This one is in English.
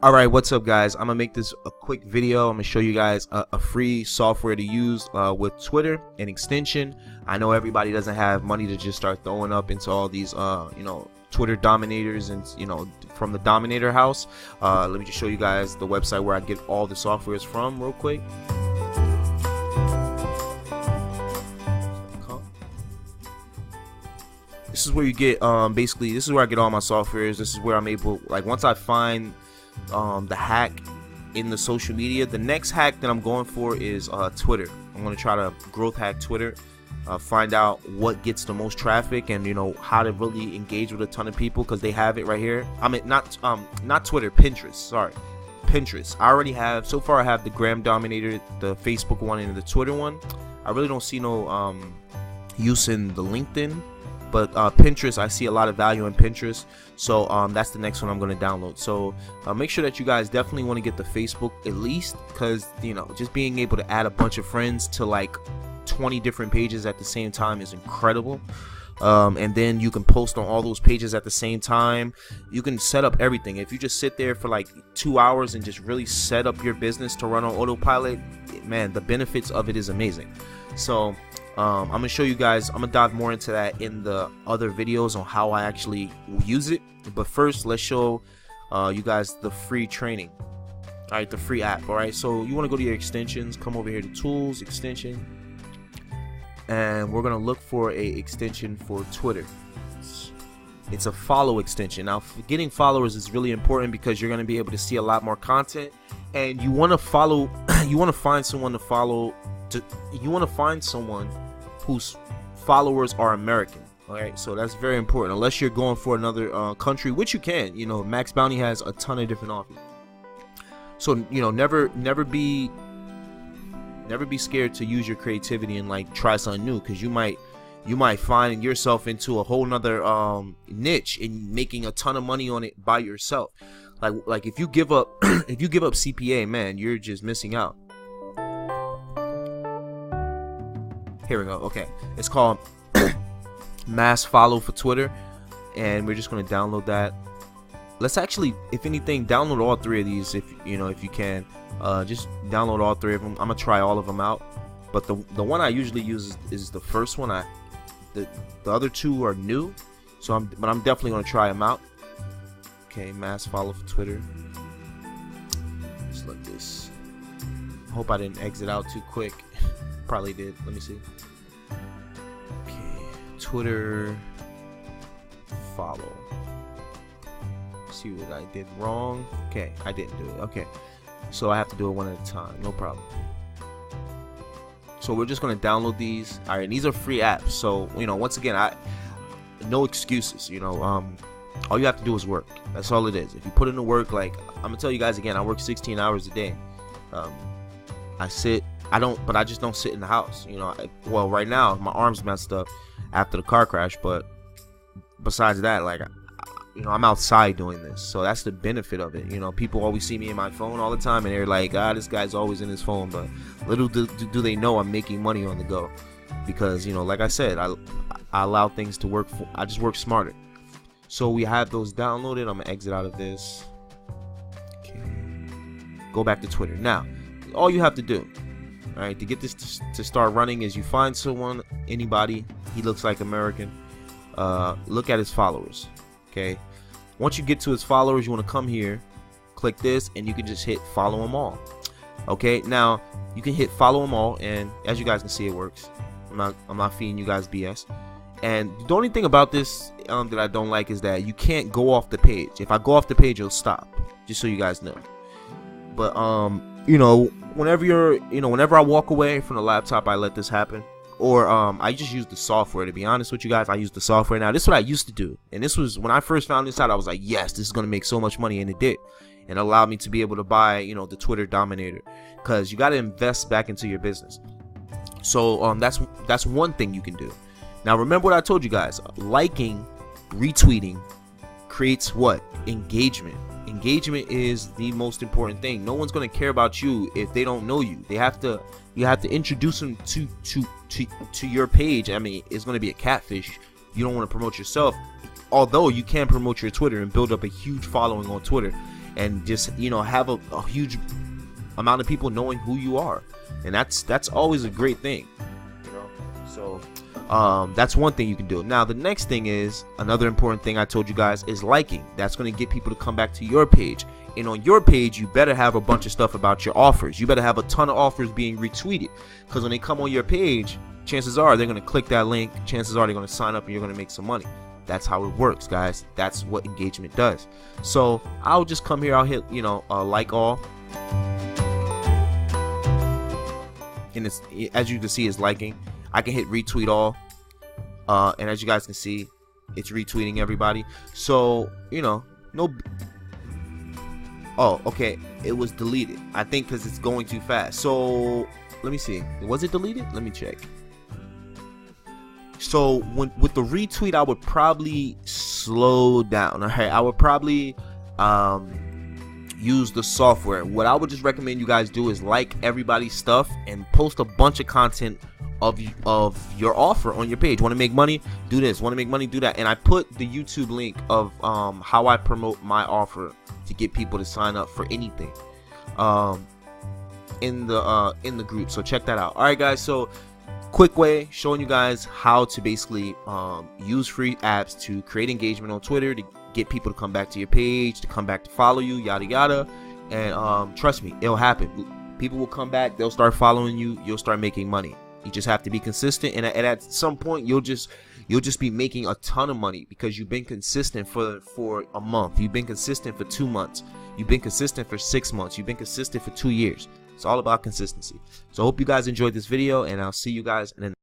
Alright, what's up guys? I'm gonna make this a quick video. I'm gonna show you guys a free software to use with Twitter, an extension. I know everybody doesn't have money to just start throwing up into all these Twitter dominators and from the Dominator house. Let me just show you guys the website where I get all the softwares from real quick. This is where you get basically this is where I get all my softwares. This is where I'm able, like, once I find the hack in the social media, the next hack that I'm going for is Twitter. I'm going to try to growth hack Twitter, find out what gets the most traffic, and how to really engage with a ton of people, because they have it right here. I mean, not Twitter, Pinterest. Sorry, Pinterest. I already have, so far I have the Gram Dominator, the Facebook one, and the Twitter one. I really don't see no use in the LinkedIn. But Pinterest, I see a lot of value in Pinterest, so that's the next one I'm going to download. So make sure that you guys definitely want to get the Facebook at least, because just being able to add a bunch of friends to like 20 different pages at the same time is incredible. And then you can post on all those pages at the same time. You can set up everything. If you just sit there for like 2 hours and just really set up your business to run on autopilot, man, the benefits of it is amazing. So I'm gonna show you guys, I'm gonna dive more into that in the other videos on how I actually use it. But first, let's show you guys the free training. Alright, the free app. Alright, so you want to go to your extensions, come over here to tools, extension, and we're gonna look for a extension for Twitter. It's a follow extension. Now, getting followers is really important because you're gonna be able to see a lot more content, and you want to follow you want to find someone to follow. You want to find someone whose followers are American. Alright, so that's very important, unless you're going for another country, which you can. Max Bounty has a ton of different offers. So never be scared to use your creativity and like try something new, because you might find yourself into a whole nother niche and making a ton of money on it by yourself. Like if you give up if you give up CPA, man, you're just missing out. Here we go. Okay, it's called Mass Follow for Twitter, and we're just going to download that. Let's actually, if anything, download all three of these if you can. Just download all three of them. I'm gonna try all of them out, but the one I usually use is the first one. The other two are new, so I'm definitely gonna try them out. Okay, Mass Follow for Twitter. Just like this. Hope I didn't exit out too quick. Probably did. Let me see. Okay, Twitter follow. See what I did wrong. Okay, I didn't do it. Okay, so I have to do it one at a time. No problem. So we're just gonna download these. All right, these are free apps. So once again, no excuses. All you have to do is work. That's all it is. If you put in the work, like I'm gonna tell you guys again, I work 16 hours a day. But I just don't sit in the house. Well, right now my arm's messed up after the car crash, but besides that, like, I'm outside doing this, so that's the benefit of it. People always see me in my phone all the time, and they're like, this guy's always in his phone. But little do they know I'm making money on the go, because like I said, I allow things to work. I just work smarter. So we have those downloaded. I'm gonna exit out of this. Okay, go back to Twitter. Now, all you have to do, alright, to get this to start running, is you find someone, anybody, he looks like American. Look at his followers. Okay, once you get to his followers, you want to come here, click this, and you can just hit follow them all. Okay, now you can hit follow them all, and as you guys can see, it works. I'm not feeding you guys BS. And the only thing about this that I don't like is that you can't go off the page. If I go off the page, it'll stop, just so you guys know. But whenever I walk away from the laptop, I let this happen. Or I just use the software. To be honest with you guys, I use the software. Now, this is what I used to do, and this was when I first found this out. I was like, yes, this is gonna make so much money, and it did. And it allowed me to be able to buy the Twitter Dominator, because you got to invest back into your business. So that's one thing you can do. Now, remember what I told you guys: liking, retweeting creates what? Engagement. Engagement is the most important thing. No one's going to care about you if they don't know you. You have to introduce them to your page. I mean, it's going to be a catfish. You don't want to promote yourself, although you can promote your Twitter and build up a huge following on Twitter. and just, you know, have a huge amount of people knowing who you are, and that's always a great thing, you know. So that's one thing you can do. Now the next thing is, another important thing I told you guys, is liking. That's going to get people to come back to your page, and on your page you better have a bunch of stuff about your offers. You better have a ton of offers being retweeted, because when they come on your page, chances are they're going to click that link, chances are they're going to sign up, and you're going to make some money. That's how it works, guys. That's what engagement does. So I'll just come here, I'll hit, you know, like all, and it's, as you can see, it's liking. I can hit retweet all, and as you guys can see, it's retweeting everybody. So, you know, no. Oh, okay, it was deleted, I think, because it's going too fast. So let me see, was it deleted? Let me check. So with the retweet, I would probably slow down. Okay, I would probably use the software. What I would just recommend you guys do is like everybody's stuff and post a bunch of content of your offer on your page. Want to make money? Do this. Want to make money? Do that. And I put the YouTube link of how I promote my offer to get people to sign up for anything in the group. So check that out. All right, guys. So quick way showing you guys how to basically use free apps to create engagement on Twitter, to get people to come back to your page, to come back to follow you, yada yada. And trust me, it'll happen. People will come back, they'll start following you, you'll start making money. You just have to be consistent, and at some point you'll just be making a ton of money, because you've been consistent for a month, you've been consistent for 2 months, you've been consistent for 6 months, you've been consistent for 2 years. It's all about consistency. So I hope you guys enjoyed this video, and I'll see you guys in the